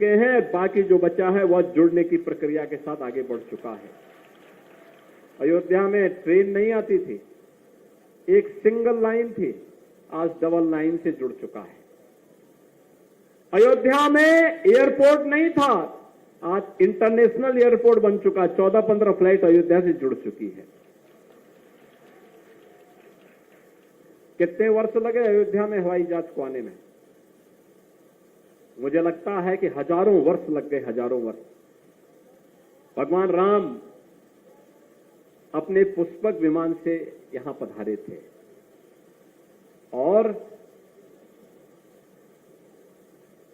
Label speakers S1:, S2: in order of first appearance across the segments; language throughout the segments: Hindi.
S1: के हैं, बाकी जो बचा है वह जुड़ने की प्रक्रिया के साथ आगे बढ़ चुका है। अयोध्या में ट्रेन नहीं आती थी, एक सिंगल लाइन थी, आज डबल लाइन से जुड़ चुका है। अयोध्या में एयरपोर्ट नहीं था, आज इंटरनेशनल एयरपोर्ट बन चुका है। 14-15 फ्लाइट अयोध्या से जुड़ चुकी है। कितने वर्ष लगे अयोध्या में हवाई जहाज को आने में? मुझे लगता है कि हजारों वर्ष लग गए, हजारों वर्ष। भगवान राम अपने पुष्पक विमान से यहां पधारे थे और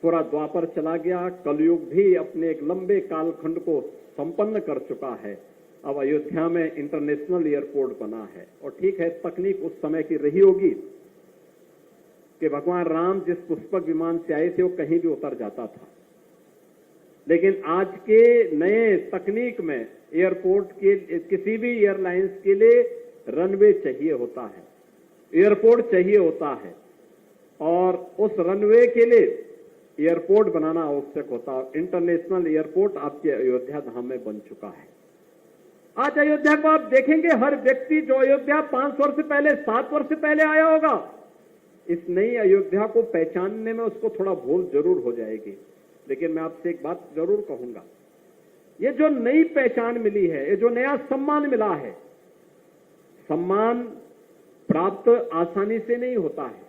S1: पूरा द्वापर चला गया, कलयुग भी अपने एक लंबे कालखंड को संपन्न कर चुका है। अब अयोध्या में इंटरनेशनल एयरपोर्ट बना है। और ठीक है, तकनीक उस समय की रही होगी कि भगवान राम जिस पुष्पक विमान से आए थे वो कहीं भी उतर जाता था, लेकिन आज के नए तकनीक में एयरपोर्ट के किसी भी एयरलाइंस के लिए रनवे चाहिए होता है, एयरपोर्ट चाहिए होता है, और उस रनवे के लिए एयरपोर्ट बनाना आवश्यक होता है। इंटरनेशनल एयरपोर्ट आपके अयोध्या धाम में बन चुका है। आज अयोध्या को आप देखेंगे, हर व्यक्ति जो अयोध्या 5 वर्ष पहले, 7 वर्ष पहले आया होगा, इस नई अयोध्या को पहचानने में उसको थोड़ा भूल जरूर हो जाएगी। लेकिन मैं आपसे एक बात जरूर कहूंगा, ये जो नई पहचान मिली है, ये जो नया सम्मान मिला है, सम्मान प्राप्त आसानी से नहीं होता है,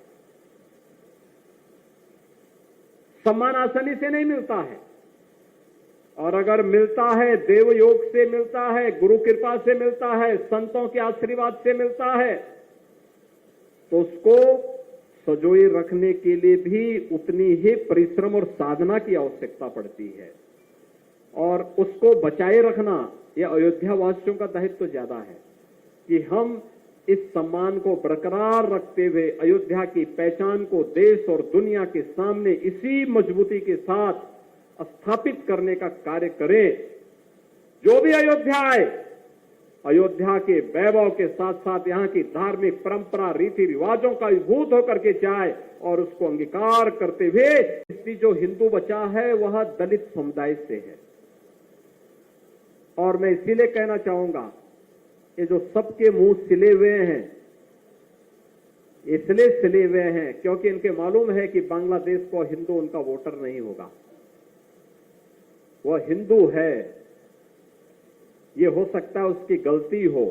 S1: सम्मान आसानी से नहीं मिलता है, और अगर मिलता है देव योग से मिलता है, गुरु कृपा से मिलता है, संतों के आशीर्वाद से मिलता है, तो उसको सजोए रखने के लिए भी उतनी ही परिश्रम और साधना की आवश्यकता पड़ती है, और उसको बचाए रखना यह अयोध्या वासियों का दायित्व ज्यादा है कि हम इस सम्मान को बरकरार रखते हुए अयोध्या की पहचान को देश और दुनिया के सामने इसी मजबूती के साथ स्थापित करने का कार्य करें। जो भी अयोध्या आए, अयोध्या के वैभव के साथ साथ यहाँ की धार्मिक परंपरा, रीति रिवाजों का विभूत होकर के जाए और उसको अंगीकार करते हुए, इसलिए जो हिंदू बचा है वह दलित समुदाय से है। और मैं इसीलिए कहना चाहूंगा, ये जो सबके मुंह सिले हुए हैं, इसलिए सिले हुए हैं क्योंकि इनके मालूम है कि बांग्लादेश को हिंदू उनका वोटर नहीं होगा। वह हिंदू है, ये हो सकता है उसकी गलती हो,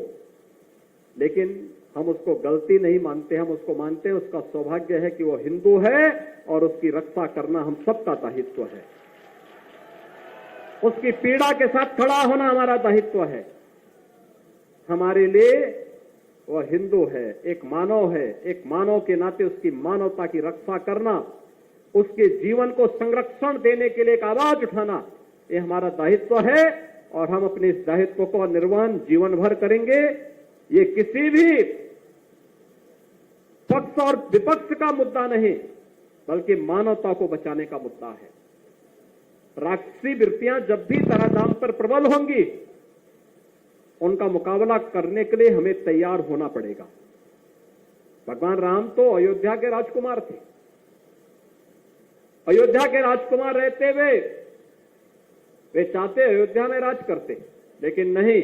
S1: लेकिन हम उसको गलती नहीं मानते, हम उसको मानते हैं उसका सौभाग्य है कि वो हिंदू है और उसकी रक्षा करना हम सबका दायित्व है। उसकी पीड़ा के साथ खड़ा होना हमारा दायित्व है। हमारे लिए वह हिंदू है, एक मानव है, एक मानव के नाते उसकी मानवता की रक्षा करना, उसके जीवन को संरक्षण देने के लिए एक आवाज उठाना, ये हमारा दायित्व है और हम अपने इस दायित्व को निर्वहन जीवन भर करेंगे। ये किसी भी पक्ष और विपक्ष का मुद्दा नहीं, बल्कि मानवता को बचाने का मुद्दा है। राक्षसी वृत्तियां जब भी धराधाम पर प्रबल होंगी, उनका मुकाबला करने के लिए हमें तैयार होना पड़ेगा। भगवान राम तो अयोध्या के राजकुमार थे। अयोध्या के राजकुमार रहते हुए वे चाहते अयोध्या में राज करते, लेकिन नहीं,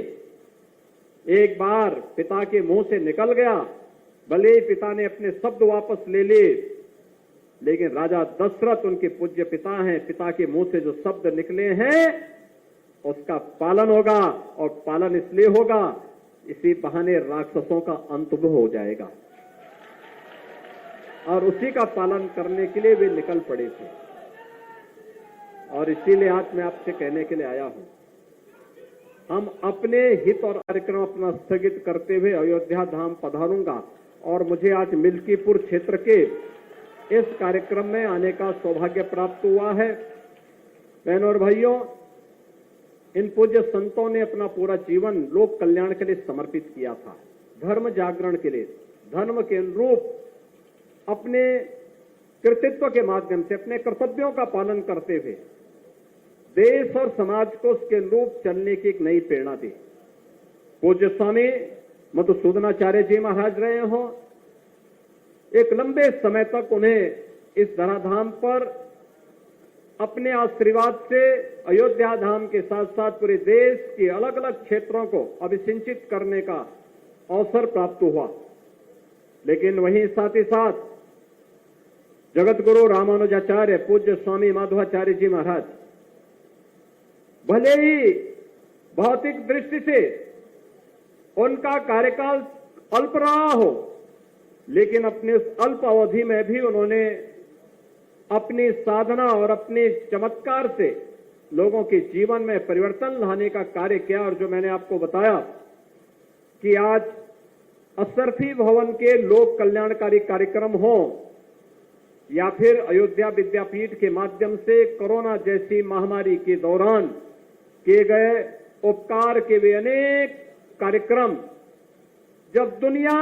S1: एक बार पिता के मुंह से निकल गया, भले ही पिता ने अपने शब्द वापस ले लिए, लेकिन राजा दशरथ उनके पूज्य पिता हैं, पिता के मुंह से जो शब्द निकले हैं उसका पालन होगा, और पालन इसलिए होगा, इसी बहाने राक्षसों का अंत हो जाएगा, और उसी का पालन करने के लिए वे निकल पड़े थे। और इसीलिए आज मैं आपसे कहने के लिए आया हूं, हम अपने हित और कार्यक्रम अपना स्थगित करते हुए अयोध्या धाम पधारूंगा, और मुझे आज मिल्कीपुर क्षेत्र के इस कार्यक्रम में आने का सौभाग्य प्राप्त हुआ है। बहनों और भाइयों, इन पूज्य संतों ने अपना पूरा जीवन लोक कल्याण के लिए समर्पित किया था, धर्म जागरण के लिए, धर्म के अनुरूप अपने कृतित्व के माध्यम से अपने कर्तव्यों का पालन करते हुए देश और समाज को उसके अनुरूप चलने की एक नई प्रेरणा दी। पूज्य स्वामी मधुसूदनाचार्य जी महाराज रहे हों, एक लंबे समय तक उन्हें इस धराधाम पर अपने आशीर्वाद से अयोध्या धाम के साथ साथ पूरे देश के अलग अलग क्षेत्रों को अभिसिंचित करने का अवसर प्राप्त हुआ। लेकिन वहीं साथ ही साथ जगत गुरु रामानुजाचार्य पूज्य स्वामी माधवाचार्य जी महाराज भले ही भौतिक दृष्टि से उनका कार्यकाल अल्प रहा हो, लेकिन अपने उस अल्प अवधि में भी उन्होंने अपनी साधना और अपने चमत्कार से लोगों के जीवन में परिवर्तन लाने का कार्य किया। और जो मैंने आपको बताया कि आज अशरफी भवन के लोक कल्याणकारी कार्यक्रम हो या फिर अयोध्या विद्यापीठ के माध्यम से कोरोना जैसी महामारी के दौरान किए गए उपकार के वे अनेक कार्यक्रम, जब दुनिया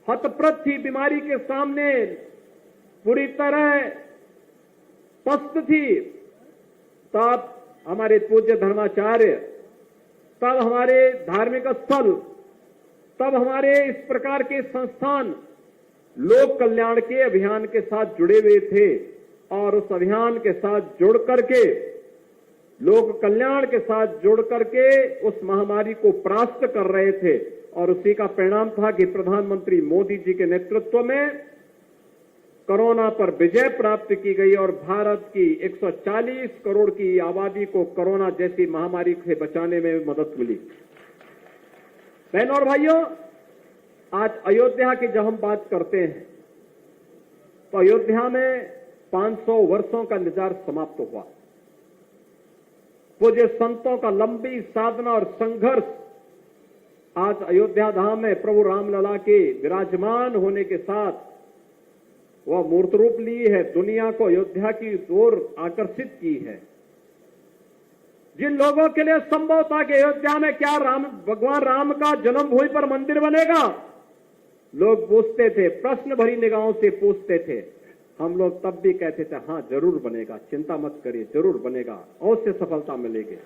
S1: हतप्रत थी, बीमारी के सामने पूरी तरह पस्त थी, तब हमारे पूज्य धर्माचार्य, तब हमारे धार्मिक स्थल, तब हमारे इस प्रकार के संस्थान लोक कल्याण के अभियान के साथ जुड़े हुए थे और उस अभियान के साथ जुड़ करके, लोक कल्याण के साथ जुड़ करके उस महामारी को परास्त कर रहे थे। और उसी का परिणाम था कि प्रधानमंत्री मोदी जी के नेतृत्व में कोरोना पर विजय प्राप्त की गई और भारत की 140 करोड़ की आबादी को कोरोना जैसी महामारी से बचाने में मदद मिली। बहनों और भाइयों, आज अयोध्या की जब हम बात करते हैं तो अयोध्या में 500 वर्षों का इंतजार समाप्त हुआ। पूज्य संतों का लंबी साधना और संघर्ष आज अयोध्या धाम में प्रभु रामलला के विराजमान होने के साथ वह मूर्त रूप ली है, दुनिया को अयोध्या की ओर आकर्षित की है। जिन लोगों के लिए संभव था कि अयोध्या में क्या भगवान राम का जन्मभूमि पर मंदिर बनेगा, लोग पूछते थे, प्रश्न भरी निगाहों से पूछते थे। हम लोग तब भी कहते थे, हाँ जरूर बनेगा, चिंता मत करिए, जरूर बनेगा, अवश्य सफलता मिलेगी।